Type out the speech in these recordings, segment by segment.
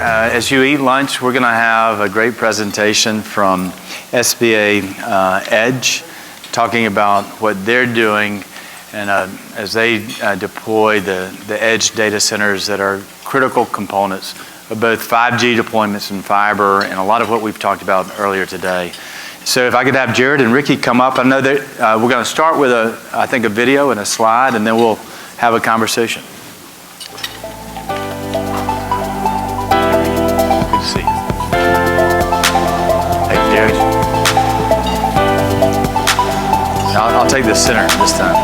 as you eat lunch, we're going to have a great presentation from SBA Edge, talking about what they're doing and as they deploy the edge data centers that are critical components of both 5G deployments and fiber and a lot of what we've talked about earlier today. So if I could have Jared and Ricky come up. I know that we're going to start with I think a video and a slide, and then we'll have a conversation. Good to see you. Hey, Jared. I'll take the center this time.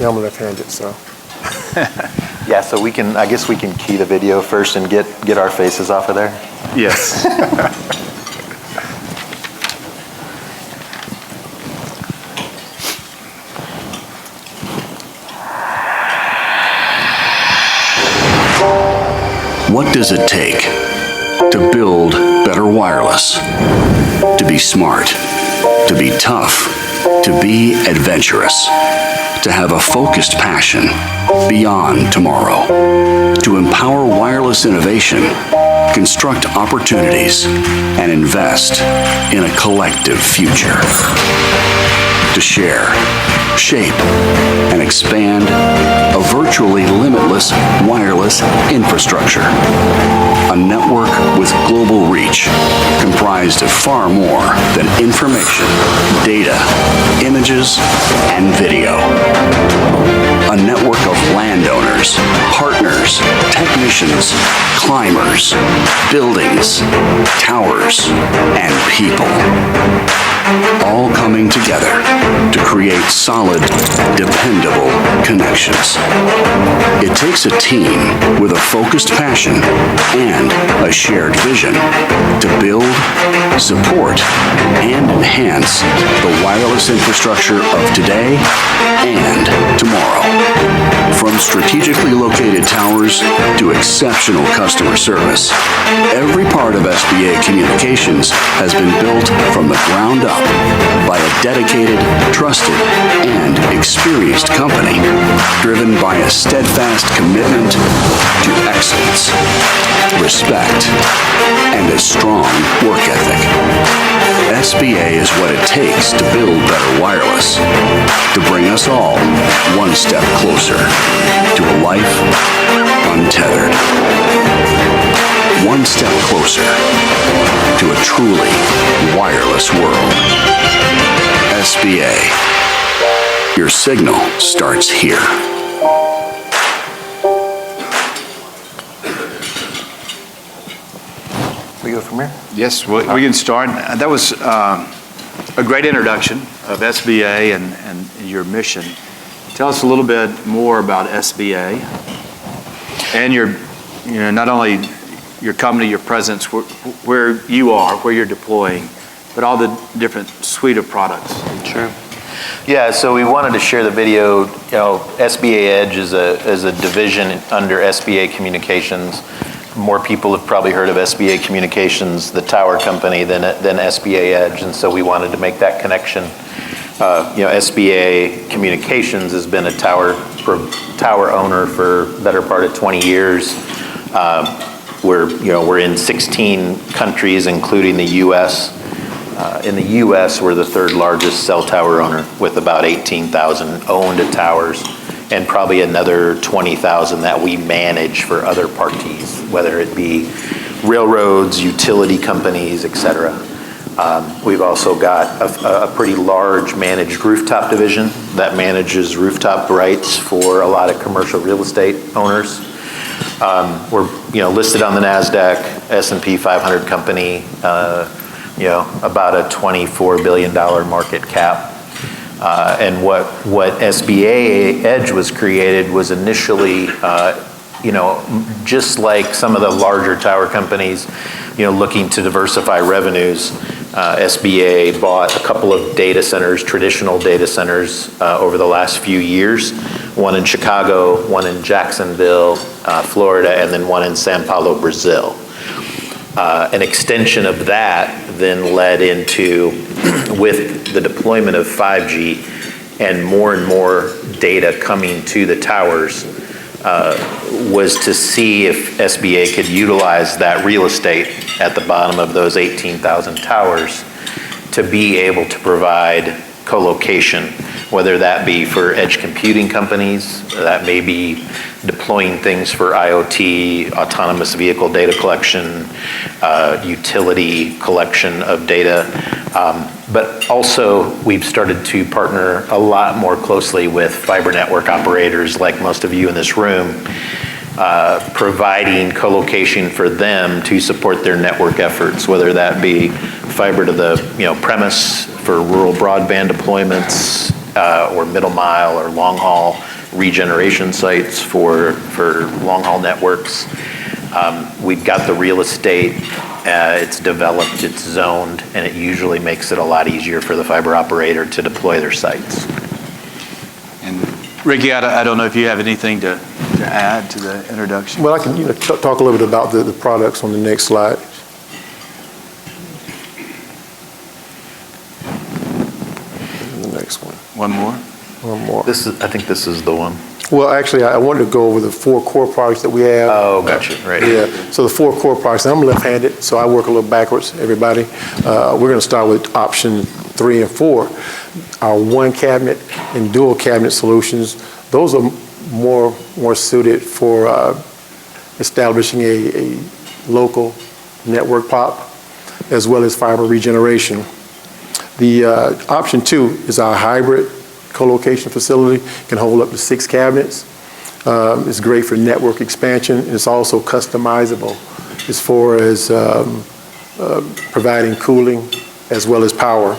Yeah, I'm left-handed, so. Yeah, so I guess we can key the video first and get our faces off of there. Yes. What does it take to build better wireless? To be smart, to be tough, to be adventurous, to have a focused passion beyond tomorrow, to empower wireless innovation, construct opportunities, and invest in a collective future. To share, shape, and expand a virtually limitless wireless infrastructure. A network with global reach, comprised of far more than information, data, images, and video. A network of landowners, partners, technicians, climbers, buildings, towers, and people. All coming together to create solid, dependable connections. It takes a team with a focused passion and a shared vision to build, support, and enhance the wireless infrastructure of today and tomorrow. From strategically located towers to exceptional customer service, every part of SBA Communications has been built from the ground up by a dedicated, trusted, and experienced company, driven by a steadfast commitment to excellence, respect, and a strong work ethic. SBA is what it takes to build better wireless, to bring us all one step closer to a life untethered. One step closer to a truly wireless world. SBA, your signal starts here. We go from here? Yes, we can start. That was a great introduction of SBA and your mission. Tell us a little bit more about SBA and your, not only your company, your presence, where you are, where you're deploying, but all the different suite of products. Sure. Yeah, so we wanted to share the video. SBA Edge is a division under SBA Communications. More people have probably heard of SBA Communications, the tower company, than SBA Edge, and so we wanted to make that connection. SBA Communications has been a tower owner for the better part of 20 years. We're in 16 countries, including the U.S. In the U.S., we're the third largest cell tower owner with about 18,000 owned towers and probably another 20,000 that we manage for other parties, whether it be railroads, utility companies, etc. We've also got a pretty large managed rooftop division that manages rooftop rights for a lot of commercial real estate owners. We're listed on the NASDAQ, S&P 500 company, about a $24 billion market cap. And what SBA Edge was created was initially, just like some of the larger tower companies, looking to diversify revenues. SBA bought a couple of data centers, traditional data centers, over the last few years. One in Chicago, one in Jacksonville, Florida, and then one in Sao Paulo, Brazil. An extension of that then led into, with the deployment of 5G and more data coming to the towers, was to see if SBA could utilize that real estate at the bottom of those 18,000 towers to be able to provide colocation, whether that be for edge computing companies, that may be deploying things for IoT, autonomous vehicle data collection, utility collection of data. But also, we've started to partner a lot more closely with fiber network operators, like most of you in this room, providing colocation for them to support their network efforts, whether that be fiber to the premise for rural broadband deployments, or middle mile or long haul regeneration sites for long haul networks. We've got the real estate, it's developed, it's zoned, and it usually makes it a lot easier for the fiber operator to deploy their sites. And Ricky, I don't know if you have anything to add to the introduction. Well, I can talk a little bit about the products on the next slide. The next one. One more? One more. I think this is the one. Well, actually, I wanted to go over the 4 core products that we have. Oh, gotcha, right. Yeah, so the 4 core products, and I'm left-handed, so I work a little backwards, everybody. We're going to start with option 3 and 4. Our one cabinet and dual cabinet solutions, those are more suited for establishing a local network POP, as well as fiber regeneration. The option 2 is our hybrid colocation facility, can hold up to 6 cabinets. It's great for network expansion, and it's also customizable as far as providing cooling as well as power.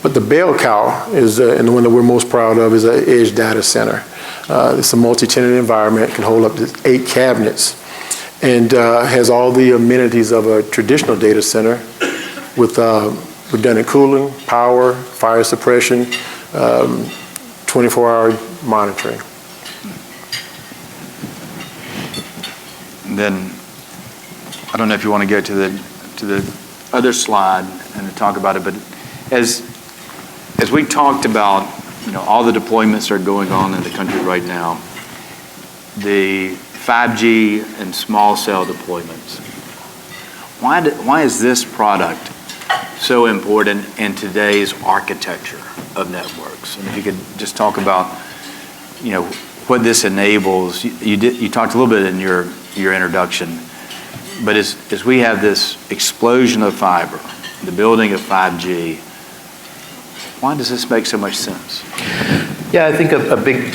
But the bell cow is, and the one that we're most proud of, is an edge data center. It's a multi-tenant environment, can hold up to 8 cabinets, and has all the amenities of a traditional data center with redundant cooling, power, fire suppression, 24-hour monitoring. And then, I don't know if you want to go to the other slide and to talk about it, but as we talked about, all the deployments are going on in the country right now, the 5G and small cell deployments. Why is this product so important in today's architecture of networks? And if you could just talk about, what this enables. You talked a little bit in your introduction, but as we have this explosion of fiber, the building of 5G, why does this make so much sense? Yeah, I think a big,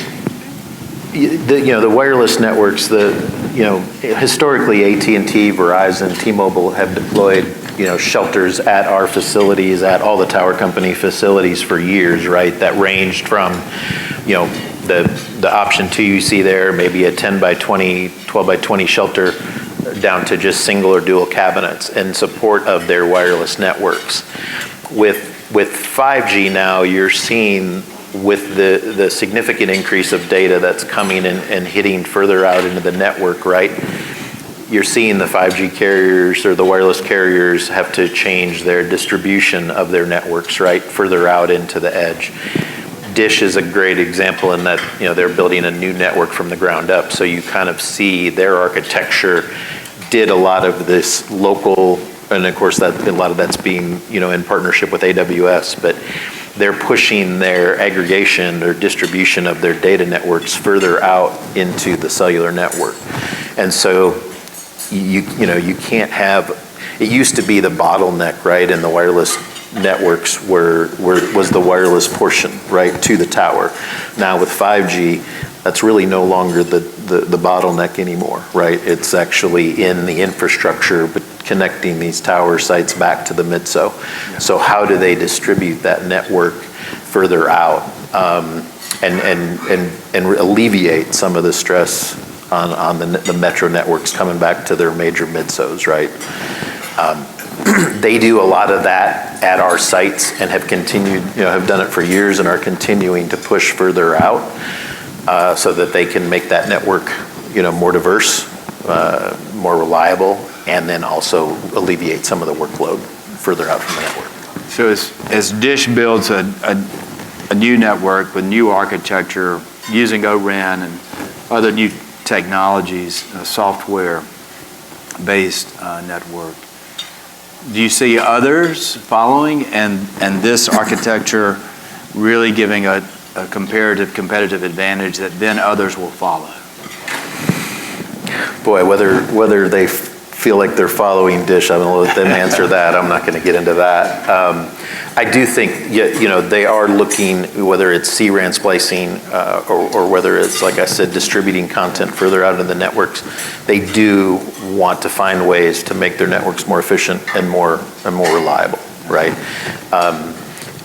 the wireless networks, historically AT&T, Verizon, T-Mobile have deployed shelters at our facilities, at all the tower company facilities for years, right? That ranged from, the option 2 you see there, maybe a 10 by 20, 12 by 20 shelter, down to just single or dual cabinets in support of their wireless networks. With 5G now, you're seeing with the significant increase of data that's coming and hitting further out into the network, right? You're seeing the 5G carriers or the wireless carriers have to change their distribution of their networks, right, further out into the edge. Dish is a great example in that, they're building a new network from the ground up. So you kind of see their architecture did a lot of this local, and of course a lot of that's being, in partnership with AWS, but they're pushing their aggregation or distribution of their data networks further out into the cellular network. And so you can't have, it used to be the bottleneck, right, in the wireless networks was the wireless portion, right, to the tower. Now with 5G, that's really no longer the bottleneck anymore, right? It's actually in the infrastructure, but connecting these tower sites back to the midso. Yeah. So how do they distribute that network further out and alleviate some of the stress on the metro networks coming back to their major midsos, right? They do a lot of that at our sites and have continued, have done it for years and are continuing to push further out so that they can make that network, more diverse, more reliable, and then also alleviate some of the workload further out from the network. So as Dish builds a new network with new architecture using O-RAN and other new technologies, a software-based network. Do you see others following and this architecture really giving a competitive advantage that then others will follow? Boy, whether they feel like they're following Dish, I'm going to let them answer that. I'm not going to get into that. I do think, they are looking, whether it's CRAN splicing or whether it's, like I said, distributing content further out in the networks, they do want to find ways to make their networks more efficient and more reliable, right?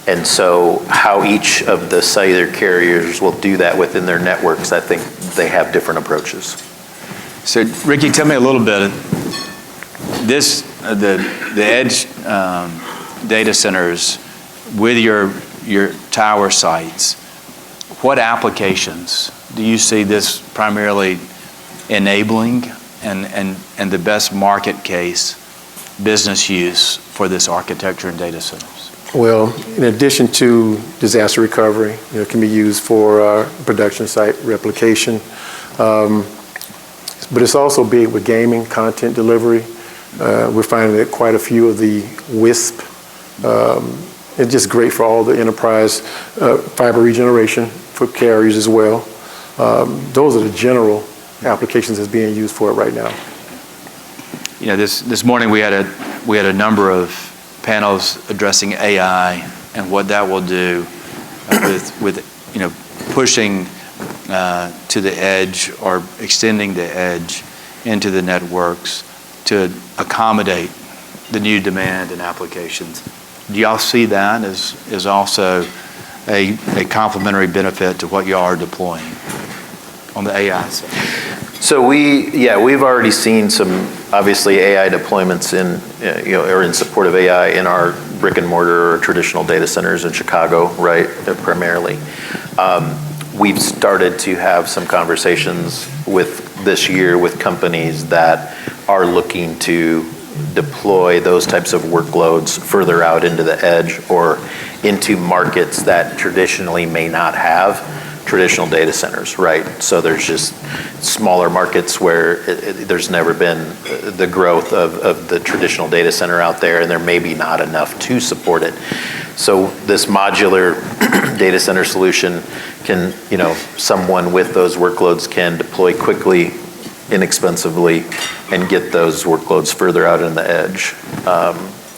And so how each of the cellular carriers will do that within their networks, I think they have different approaches. So, Ricky, tell me a little bit. The edge data centers with your tower sites, what applications do you see this primarily enabling and the best market case business use for this architecture in data centers? Well, in addition to disaster recovery, it can be used for production site replication. But it's also big with gaming, content delivery. We're finding that quite a few of the WISP, it's just great for all the enterprise fiber regeneration for carriers as well. Those are the general applications that's being used for it right now. This morning we had a number of panels addressing AI and what that will do with pushing to the edge or extending the edge into the networks to accommodate the new demand and applications. Do y'all see that as also a complementary benefit to what y'all are deploying on the AI side? So we've already seen some obviously AI deployments or in support of AI in our brick and mortar or traditional data centers in Chicago, right, primarily. We've started to have some conversations this year with companies that are looking to deploy those types of workloads further out into the edge or into markets that traditionally may not have traditional data centers, right? So there's just smaller markets where there's never been the growth of the traditional data center out there, and there may be not enough to support it. So this modular data center solution can, someone with those workloads can deploy quickly, inexpensively, and get those workloads further out in the edge.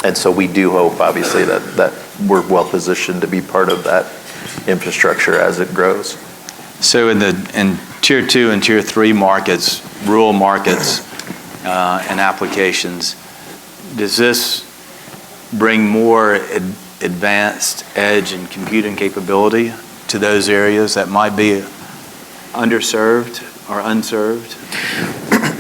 And so we do hope, obviously, that we're well positioned to be part of that infrastructure as it grows. So in tier 2 and tier 3 markets, rural markets and applications, does this bring more advanced edge and computing capability to those areas that might be underserved or unserved?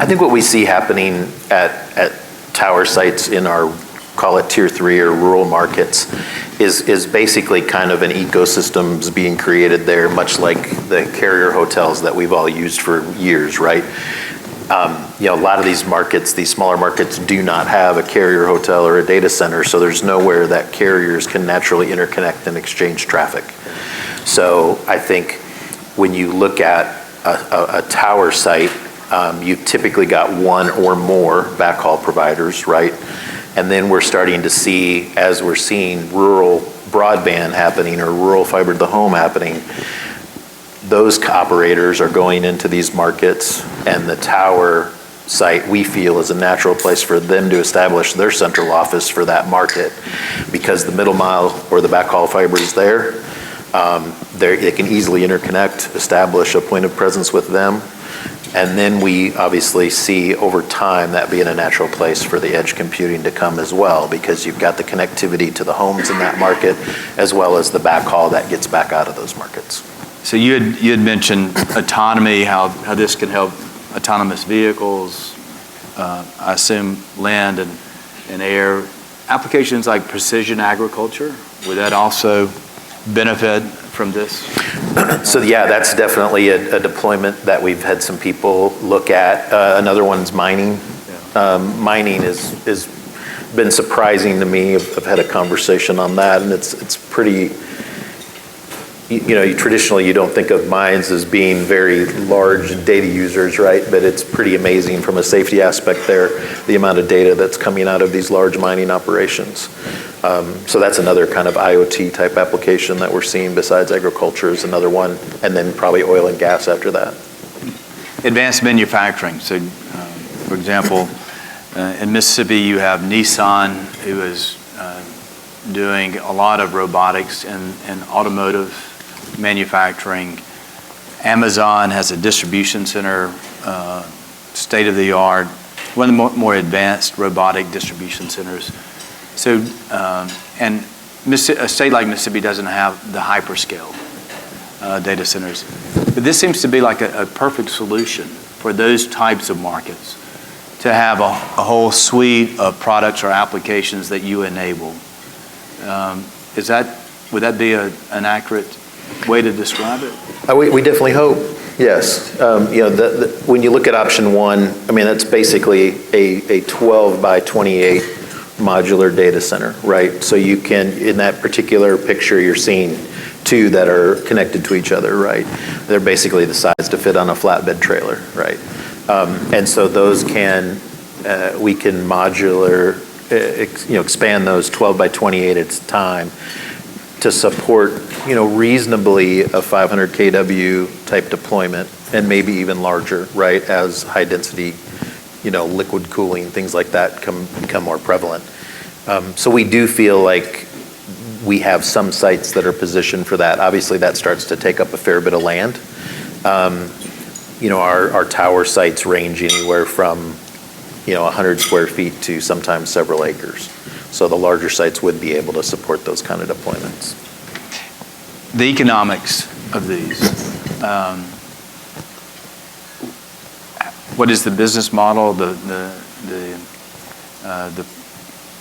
I think what we see happening at tower sites in our, call it tier 3 or rural markets, is basically kind of an ecosystem's being created there, much like the carrier hotels that we've all used for years, right? A lot of these markets, these smaller markets, do not have a carrier hotel or a data center, so there's nowhere that carriers can naturally interconnect and exchange traffic. So I think when you look at a tower site, you typically got one or more backhaul providers, right? And then we're starting to see, as we're seeing rural broadband happening or rural fiber to the home happening, those operators are going into these markets, and the tower site, we feel, is a natural place for them to establish their central office for that market, because the middle mile or the backhaul fiber is there. They can easily interconnect, establish a point of presence with them. And then we obviously see over time that being a natural place for the edge computing to come as well, because you've got the connectivity to the homes in that market, as well as the backhaul that gets back out of those markets. So you had mentioned autonomy, how this can help autonomous vehicles, I assume land and air. Applications like precision agriculture, would that also benefit from this? So yeah, that's definitely a deployment that we've had some people look at. Another one's mining. Yeah. Mining is been surprising to me. I've had a conversation on that, and it's pretty traditionally you don't think of mines as being very large data users, right? But it's pretty amazing from a safety aspect there, the amount of data that's coming out of these large mining operations. So that's another kind of IoT type application that we're seeing besides agriculture is another one, and then probably oil and gas after that. Advanced manufacturing. So, for example, in Mississippi, you have Nissan, who is doing a lot of robotics in automotive manufacturing. Amazon has a distribution center, state-of-the-art, one of the more advanced robotic distribution centers. So, and a state like Mississippi doesn't have the hyperscale data centers. But this seems to be like a perfect solution for those types of markets, to have a whole suite of products or applications that you enable. Would that be an accurate way to describe it? We definitely hope, yes. When you look at option one, I mean, that's basically a 12 by 28 modular data center, right? So you can, in that particular picture, you're seeing two that are connected to each other, right? They're basically the size to fit on a flatbed trailer, right? And so those we can modular, expand those 12 by 28 at a time to support, reasonably a 500 kW type deployment, and maybe even larger, right? As high density, liquid cooling, things like that become more prevalent. So we do feel like we have some sites that are positioned for that. Obviously, that starts to take up a fair bit of land. Our tower sites range anywhere from 100 square feet to sometimes several acres. So the larger sites would be able to support those kind of deployments. The economics of these. What is the business model?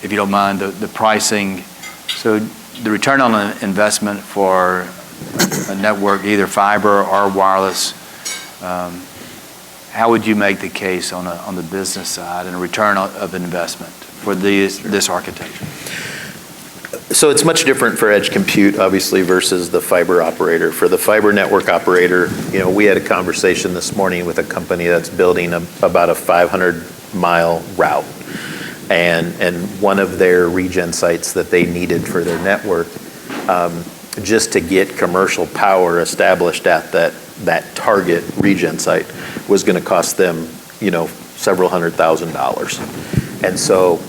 If you don't mind, the pricing. So the return on an investment for a network, either fiber or wireless. How would you make the case on the business side and a return of investment for this architecture? So it's much different for edge compute, obviously, versus the fiber operator. For the fiber network operator, we had a conversation this morning with a company that's building about a 500-mile route. And one of their regen sites that they needed for their network, just to get commercial power established at that target regen site was going to cost them, several $100,000. And so,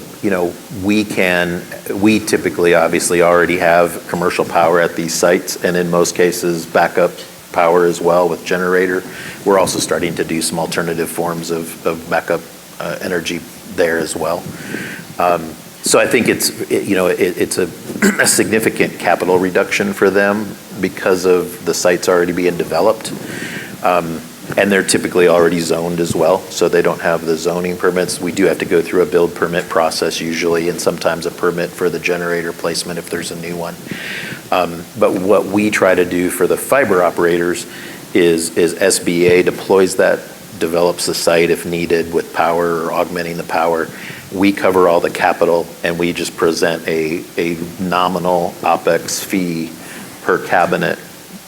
we typically obviously already have commercial power at these sites, and in most cases backup power as well with generator. We're also starting to do some alternative forms of backup energy there as well. So I think it's a significant capital reduction for them because of the sites already being developed. And they're typically already zoned as well, so they don't have the zoning permits. We do have to go through a build permit process usually, and sometimes a permit for the generator placement if there's a new one. But what we try to do for the fiber operators is SBA deploys that, develops the site if needed with power or augmenting the power. We cover all the capital, and we just present a nominal OpEx fee per cabinet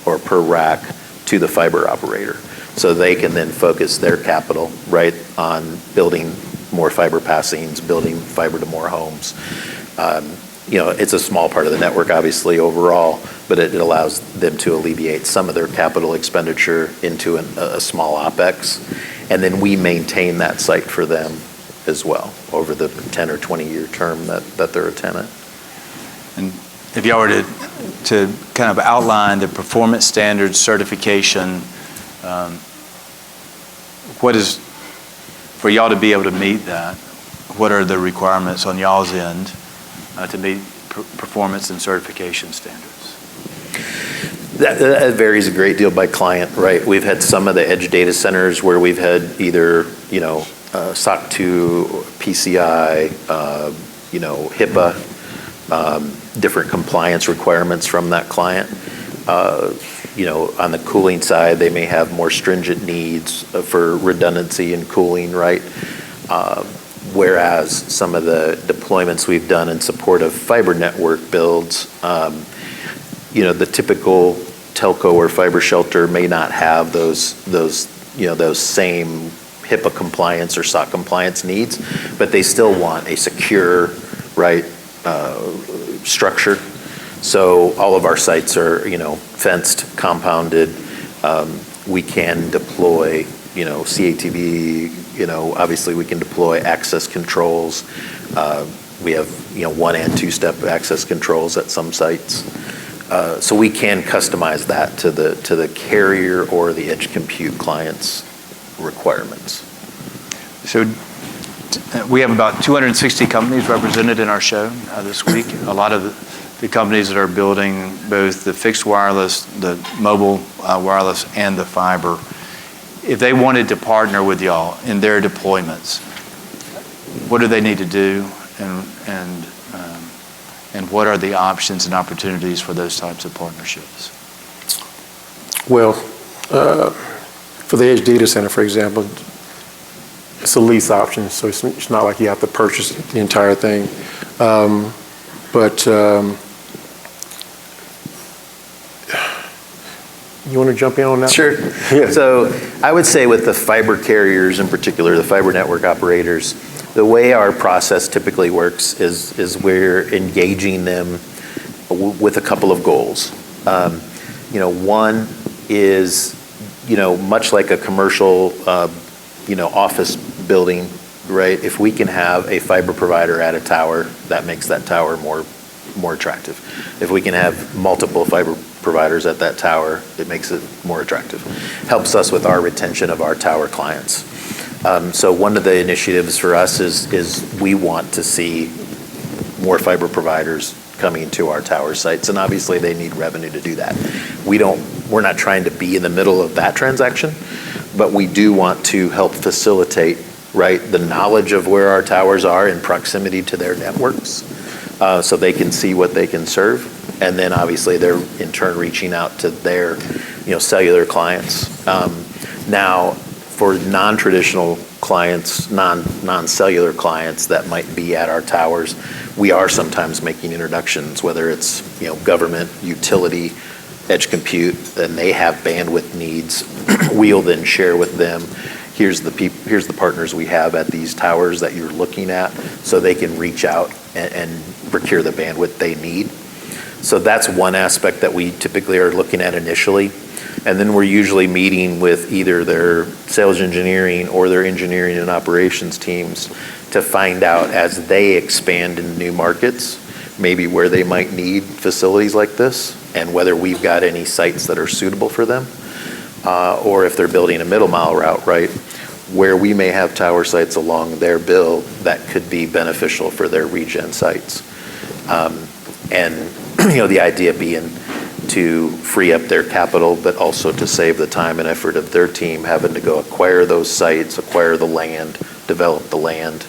or per rack to the fiber operator. So they can then focus their capital right on building more fiber passings, building fiber to more homes. It's a small part of the network, obviously, overall, but it allows them to alleviate some of their capital expenditure into a small OpEx. And then we maintain that site for them as well over the 10 or 20-year term that they're a tenant. And if y'all were to kind of outline the performance standards certification, what is, for y'all to be able to meet that, what are the requirements on y'all's end to meet performance and certification standards? That varies a great deal by client, right? We've had some of the edge data centers where we've had either, SOC 2, PCI, HIPAA, different compliance requirements from that client. On the cooling side, they may have more stringent needs for redundancy and cooling, right? Whereas some of the deployments we've done in support of fiber network builds, the typical telco or fiber shelter may not have those same HIPAA compliance or SOC compliance needs, but they still want a secure, right, structure. So all of our sites are, fenced, compounded. We can deploy, CATV, obviously we can deploy access controls. We have, 1 and 2 step access controls at some sites. So we can customize that to the carrier or the edge compute client's requirements. So we have about 260 companies represented in our show this week. A lot of the companies that are building both the fixed wireless, the mobile wireless, and the fiber. If they wanted to partner with y'all in their deployments, what do they need to do, and what are the options and opportunities for those types of partnerships? Well, for the edge data center, for example, it's a lease option, so it's not like you have to purchase the entire thing. But you want to jump in on that? Sure. Yeah. So I would say with the fiber carriers in particular, the fiber network operators, the way our process typically works is we're engaging them with a couple of goals. One is, much like a commercial, office building, right? If we can have a fiber provider at a tower, that makes that tower more attractive. If we can have multiple fiber providers at that tower, it makes it more attractive. Helps us with our retention of our tower clients. So one of the initiatives for us is we want to see more fiber providers coming to our tower sites, and obviously they need revenue to do that. We're not trying to be in the middle of that transaction, but we do want to help facilitate, right, the knowledge of where our towers are in proximity to their networks, so they can see what they can serve, and then obviously they're in turn reaching out to their, cellular clients. Now, for non-traditional clients, non-cellular clients that might be at our towers, we are sometimes making introductions, whether it's government, utility, edge compute, and they have bandwidth needs. We'll then share with them, here's the partners we have at these towers that you're looking at, so they can reach out and procure the bandwidth they need. So that's one aspect that we typically are looking at initially. And then we're usually meeting with either their sales engineering or their engineering and operations teams to find out, as they expand in new markets, maybe where they might need facilities like this, and whether we've got any sites that are suitable for them, or if they're building a middle mile route, right, where we may have tower sites along their bill that could be beneficial for their regen sites. And the idea being to free up their capital, but also to save the time and effort of their team having to go acquire those sites, acquire the land, develop the land,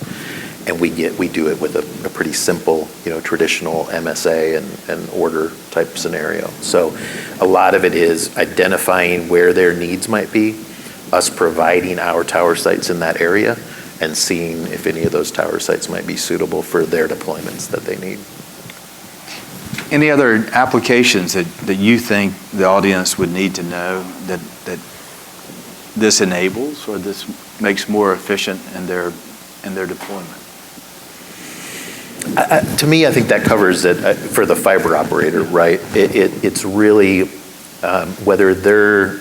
and we do it with a pretty simple, traditional MSA and order type scenario. So a lot of it is identifying where their needs might be, us providing our tower sites in that area, and seeing if any of those tower sites might be suitable for their deployments that they need. Any other applications that you think the audience would need to know that this enables or this makes more efficient in their deployment? To me, I think that covers it for the fiber operator, right? It's really whether they're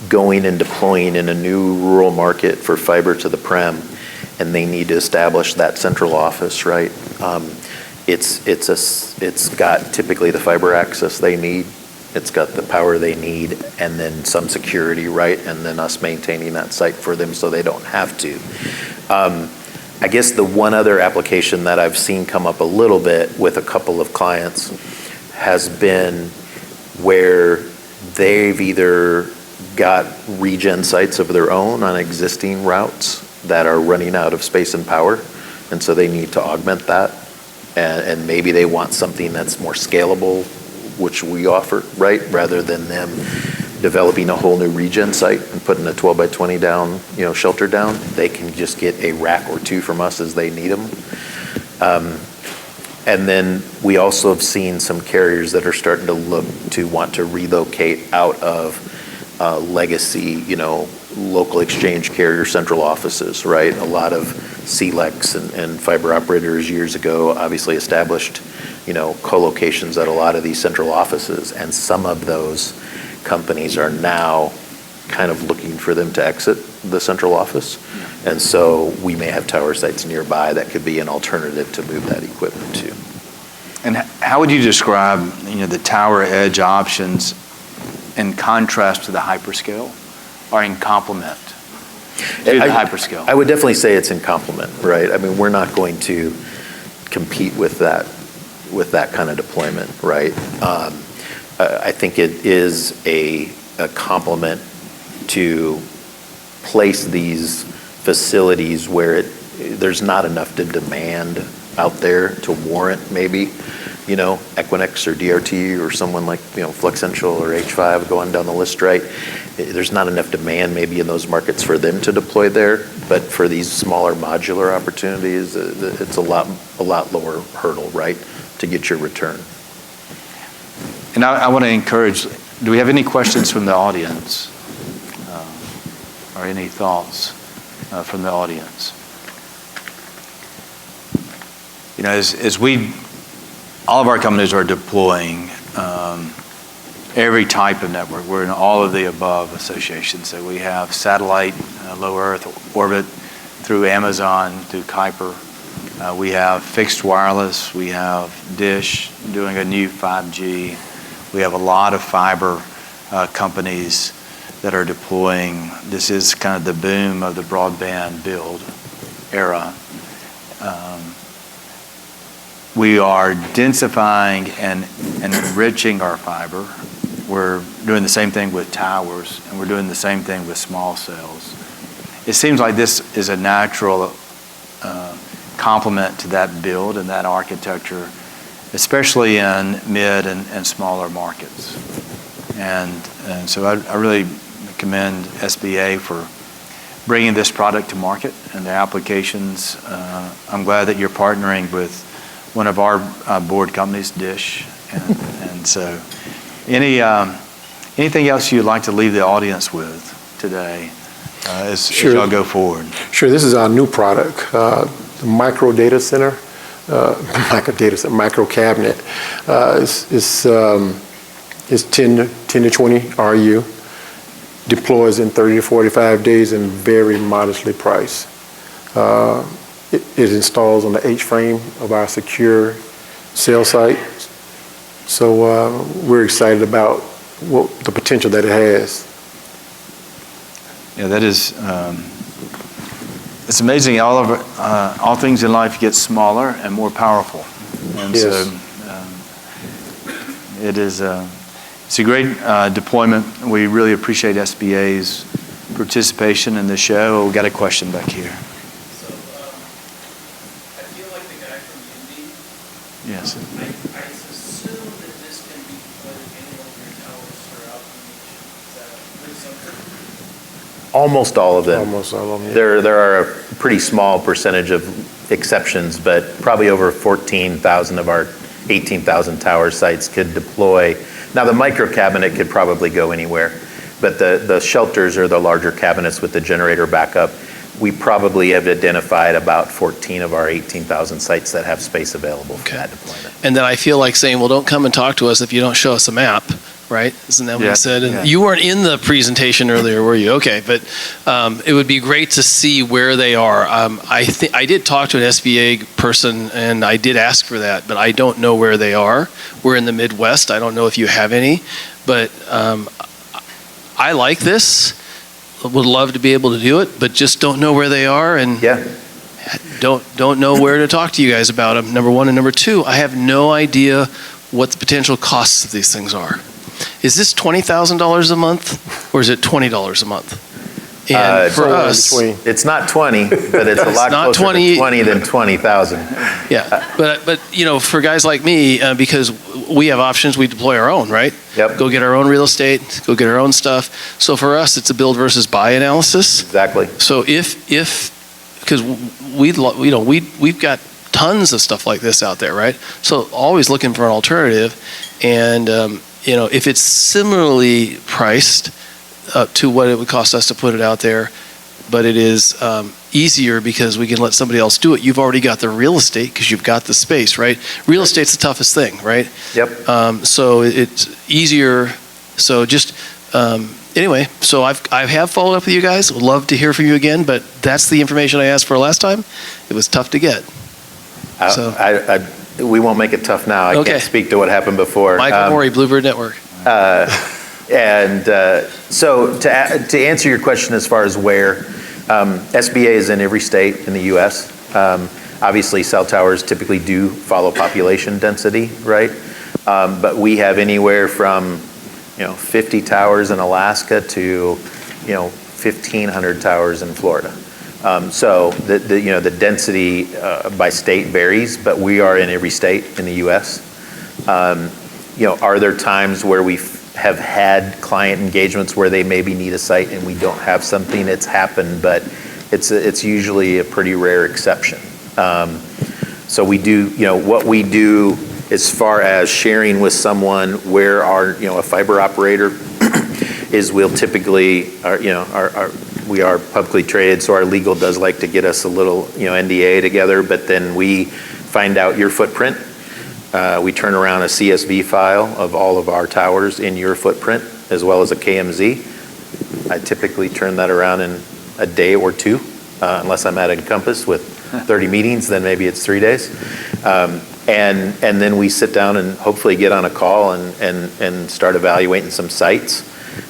going and deploying in a new rural market for fiber to the prem, and they need to establish that central office, right? It's got typically the fiber access they need, it's got the power they need, and then some security, right? And then us maintaining that site for them so they don't have to. I guess the one other application that I've seen come up a little bit with a couple of clients has been where they've either got regen sites of their own on existing routes that are running out of space and power, and so they need to augment that. And maybe they want something that's more scalable, which we offer, right? Rather than them developing a whole new regen site and putting a 12 by 20 down, shelter down. They can just get a rack or two from us as they need them. And then we also have seen some carriers that are starting to look to want to relocate out of legacy, local exchange carrier central offices, right? A lot of CLECs and fiber operators years ago obviously established, co-locations at a lot of these central offices, and some of those companies are now kind of looking for them to exit the central office. And so we may have tower sites nearby that could be an alternative to move that equipment to. And how would you describe, the tower edge options in contrast to the hyperscale, or in complement to the hyperscale? I would definitely say it's in complement, right? I mean, we're not going to compete with that kind of deployment, right? I think it is a complement to place these facilities where there's not enough demand out there to warrant maybe, Equinix or DRT or someone like, Flex Central or H5 going down the list, right? There's not enough demand maybe in those markets for them to deploy there, but for these smaller modular opportunities, it's a lot lower hurdle, right, to get your return. And I want to encourage, do we have any questions from the audience? Or any thoughts from the audience? As all of our companies are deploying every type of network. We're in all of the above associations. So we have satellite, low Earth orbit, through Amazon, through Kuiper. We have fixed wireless. We have Dish doing a new 5G. We have a lot of fiber companies that are deploying. This is kind of the boom of the broadband build era. We are densifying and enriching our fiber. We're doing the same thing with towers, and we're doing the same thing with small cells. It seems like this is a natural complement to that build and that architecture, especially in mid and smaller markets. And so I really commend SBA for bringing this product to market and the applications. I'm glad that you're partnering with one of our board companies, Dish. And so anything else you'd like to leave the audience with today as y'all go forward? Sure. This is our new product, the micro data center, micro cabinet. It's 10 to 20 RU, deploys in 30 to 45 days and very modestly priced. It installs on the H-frame of our secure cell site. So we're excited about the potential that it has. Yeah, that is, it's amazing. All things in life get smaller and more powerful. And yes. So it's a great deployment. We really appreciate SBA's participation in the show. We've got a question back here. So I feel like the guy from Indy. Yes. I assume that this can be deployed in any of your towers throughout the nation. Is that a good assumption? Almost all of them. Almost all of them. There are a pretty small percentage of exceptions, but probably over 14,000 of our 18,000 tower sites could deploy. Now the micro cabinet could probably go anywhere, but the shelters or the larger cabinets with the generator backup, we probably have identified about 14 of our 18,000 sites that have space available for that deployment. And then I feel like saying, well, don't come and talk to us if you don't show us a map, right? Isn't that what you said? And you weren't in the presentation earlier, were you? Okay, but it would be great to see where they are. I did talk to an SBA person, and I did ask for that, but I don't know where they are. We're in the Midwest. I don't know if you have any, but I like this. Would love to be able to do it, but just don't know where they are, and don't know where to talk to you guys about them, number one. And number two, I have no idea what the potential costs of these things are. Is this $20,000 a month, or is it $20 a month? And for us, it's not 20, but it's a lot closer to 20 than 20,000. Yeah, but for guys like me, because we have options, we deploy our own, right? Yep. Go get our own real estate, go get our own stuff. So for us, it's a build versus buy analysis. Exactly. So because we've got tons of stuff like this out there, right? So always looking for an alternative. And, if it's similarly priced to what it would cost us to put it out there, but it is easier because we can let somebody else do it. You've already got the real estate because you've got the space, right? Real estate's the toughest thing, right? Yep. So it's easier. So just, anyway, so I have followed up with you guys. Would love to hear from you again, but that's the information I asked for last time. It was tough to get. We won't make it tough now. I Okay. can't speak to what happened before. Michael Morey, Bluebird Network. So to answer your question as far as where, SBA is in every state in the U.S. Obviously, cell towers typically do follow population density, right? But we have anywhere from 50 towers in Alaska to 1,500 towers in Florida. So the density by state varies, but we are in every state in the U.S. Are there times where we have had client engagements where they maybe need a site and we don't have something? It's happened, but it's usually a pretty rare exception. So we do, what we do as far as sharing with someone where a fiber operator is, we'll typically, we are publicly traded, so our legal does like to get us a little, NDA together, but then we find out your footprint. We turn around a CSV file of all of our towers in your footprint, as well as a KMZ. I typically turn that around in a day or two, unless I'm at INCOMPAS with 30 meetings, then maybe it's 3 days. And then we sit down and hopefully get on a call and start evaluating some sites.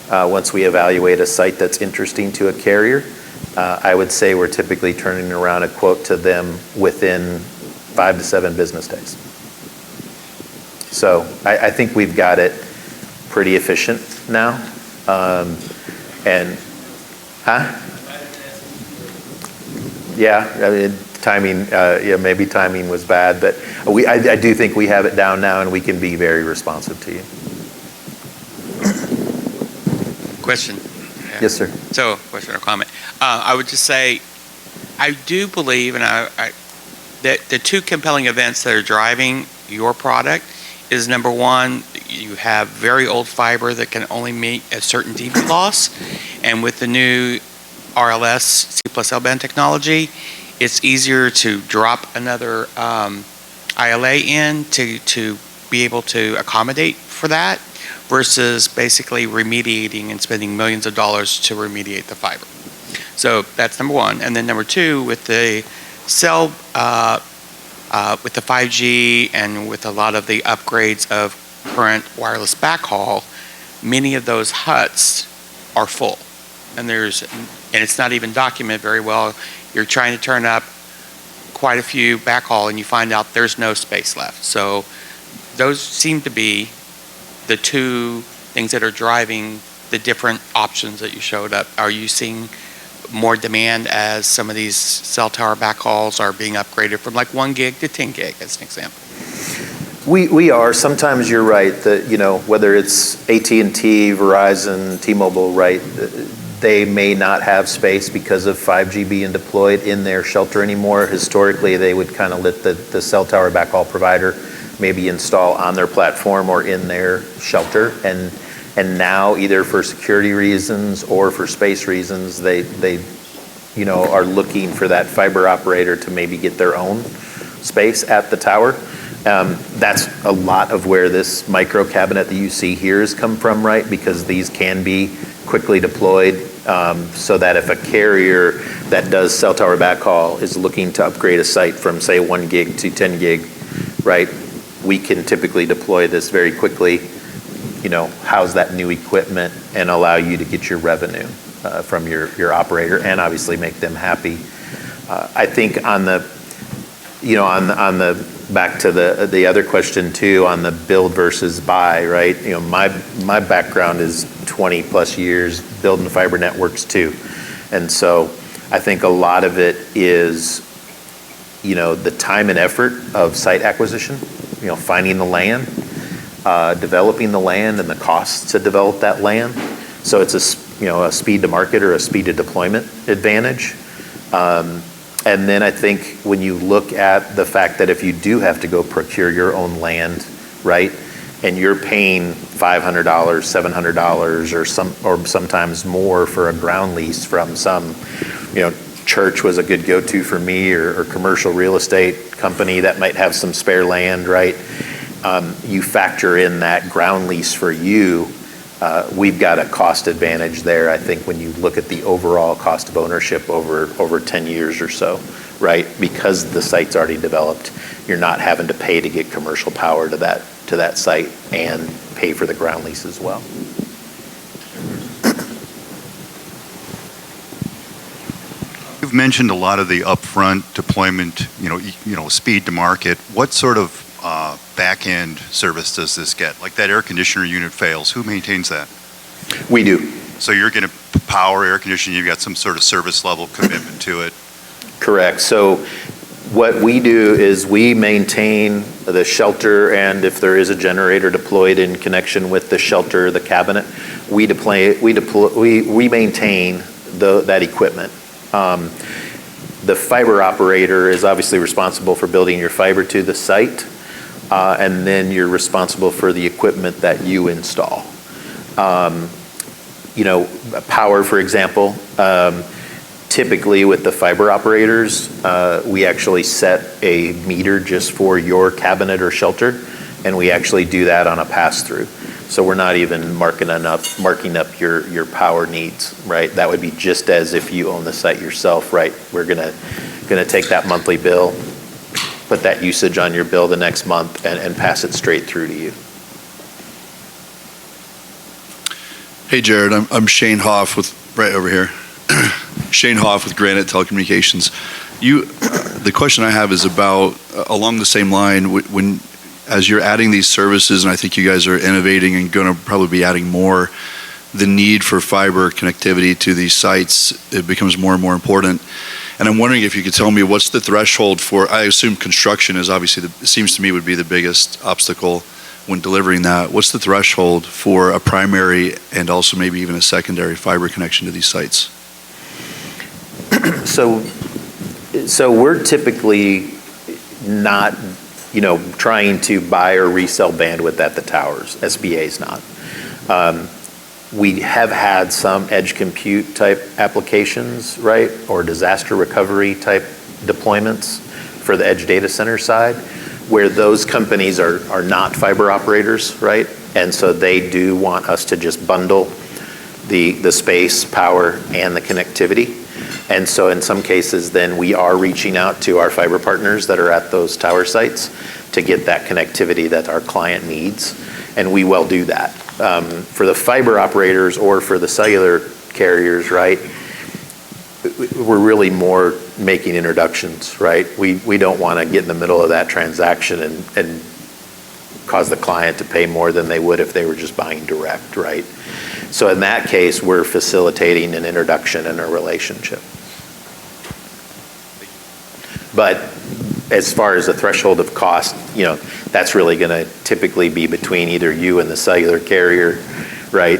Once we evaluate a site that's interesting to a carrier, I would say we're typically turning around a quote to them within 5 to 7 business days. So I think we've got it pretty efficient now. Yeah, timing, maybe timing was bad, but I do think we have it down now and we can be very responsive to you. Question. Yes, sir. So, question or comment. I would just say, I do believe, and that the two compelling events that are driving your product is, number one, you have very old fiber that can only meet a certain dB loss, and with the new RLS C+L-band technology, it's easier to drop another ILA in to be able to accommodate for that, versus basically remediating and spending millions of dollars to remediate the fiber. So that's number one. And then number two, with the cell, with the 5G and with a lot of the upgrades of current wireless backhaul, many of those huts are full. And it's not even documented very well. You're trying to turn up quite a few backhaul and you find out there's no space left. So those seem to be the two things that are driving the different options that you showed up. Are you seeing more demand as some of these cell tower backhauls are being upgraded from like 1 gig to 10 gig as an example? We are. Sometimes you're right that, whether it's AT&T, Verizon, T-Mobile, right, they may not have space because of 5G being deployed in their shelter anymore. Historically, they would kind of let the cell tower backhaul provider maybe install on their platform or in their shelter. And now, either for security reasons or for space reasons, they are looking for that fiber operator to maybe get their own space at the tower. That's a lot of where this micro cabinet that you see here has come from, right? Because these can be quickly deployed, so that if a carrier that does cell tower backhaul is looking to upgrade a site from, say, 1 gig to 10 gig, right? We can typically deploy this very quickly, house that new equipment and allow you to get your revenue from your operator, and obviously make them happy. I think on the back to the other question too, on the build versus buy, right? My background is 20 plus years building fiber networks too. And so I think a lot of it is, the time and effort of site acquisition, finding the land, developing the land, and the costs to develop that land. So it's a speed to market or a speed to deployment advantage. And And then I think when you look at the fact that if you do have to go procure your own land, right, and you're paying $500, $700, or sometimes more for a ground lease from some, church was a good go-to for me, or commercial real estate company that might have some spare land, right? You factor in that ground lease for you. We've got a cost advantage there, I think, when you look at the overall cost of ownership over 10 years or so, right? Because the site's already developed, you're not having to pay to get commercial power to that site and pay for the ground lease as well. You've mentioned a lot of the upfront deployment, speed to market. What sort of back-end service does this get? Like that air conditioner unit fails, who maintains that? We do. So you're going to power air conditioning, you've got some sort of service level commitment to it? Correct. So what we do is we maintain the shelter, and if there is a generator deployed in connection with the shelter, the cabinet, we maintain that equipment. The fiber operator is obviously responsible for building your fiber to the site, and then you're responsible for the equipment that you install. Power, for example, typically with the fiber operators, we actually set a meter just for your cabinet or shelter, and we actually do that on a pass-through. So we're not even marking up your power needs, right? That would be just as if you own the site yourself, right? We're gonna take that monthly bill, put that usage on your bill the next month, and pass it straight through to you. Hey, Jared, I'm Shane Hoff right over here. Shane Hoff with Granite Telecommunications. The question I have is about, along the same line, as you're adding these services, and I think you guys are innovating and going to probably be adding more, the need for fiber connectivity to these sites, it becomes more and more important. And I'm wondering if you could tell me what's the threshold for, I assume construction is obviously, it seems to me would be the biggest obstacle when delivering that. What's the threshold for a primary and also maybe even a secondary fiber connection to these sites? So we're typically not trying to buy or resell bandwidth at the towers. SBA's not. We have had some edge compute type applications, right? Or disaster recovery type deployments for the edge data center side, where those companies are not fiber operators, right? And so they do want us to just bundle the space, power, and the connectivity. And so in some cases, then we are reaching out to our fiber partners that are at those tower sites to get that connectivity that our client needs, and we will do that. For the fiber operators or for the cellular carriers, right, we're really more making introductions, right? We don't want to get in the middle of that transaction and cause the client to pay more than they would if they were just buying direct, right? So in that case, we're facilitating an introduction and a relationship. But as far as the threshold of cost, that's really going to typically be between either you and the cellular carrier, right,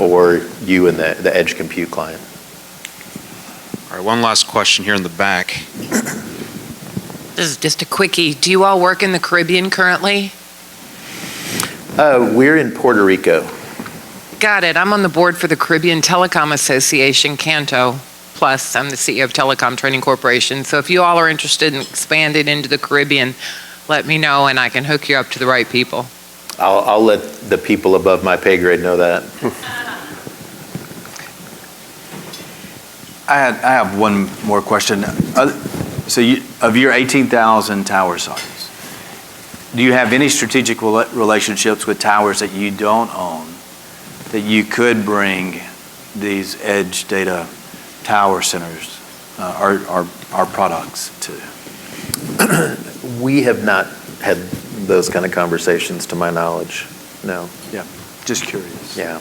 or you and the edge compute client. All right, one last question here in the back. This is just a quickie. Do you all work in the Caribbean currently? We're in Puerto Rico. Got it. I'm on the board for the Caribbean Telecom Association, Canto. Plus, I'm the CEO of Telecom Training Corporation. So if you all are interested in expanding into the Caribbean, let me know and I can hook you up to the right people. I'll let the people above my pay grade know that. I have one more question. So of your 18,000 tower sites, do you have any strategic relationships with towers that you don't own that you could bring these edge data tower centers, our products to? We have not had those kind of conversations to my knowledge, no. Yeah, just curious. Yeah.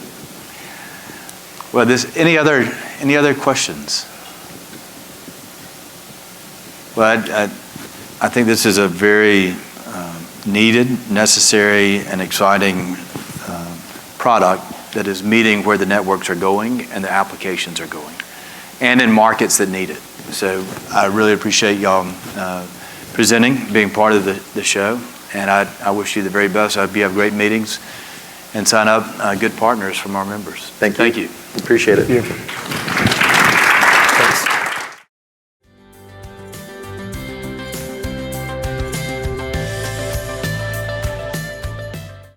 Well, any other questions? Well, I think this is a very needed, necessary, and exciting product that is meeting where the networks are going and the applications are going, and in markets that need it. So I really appreciate y'all presenting, being part of the show, and I wish you the very best. I hope you have great meetings and sign up good partners from our members. Thank you. Thank you. Appreciate it. Yeah.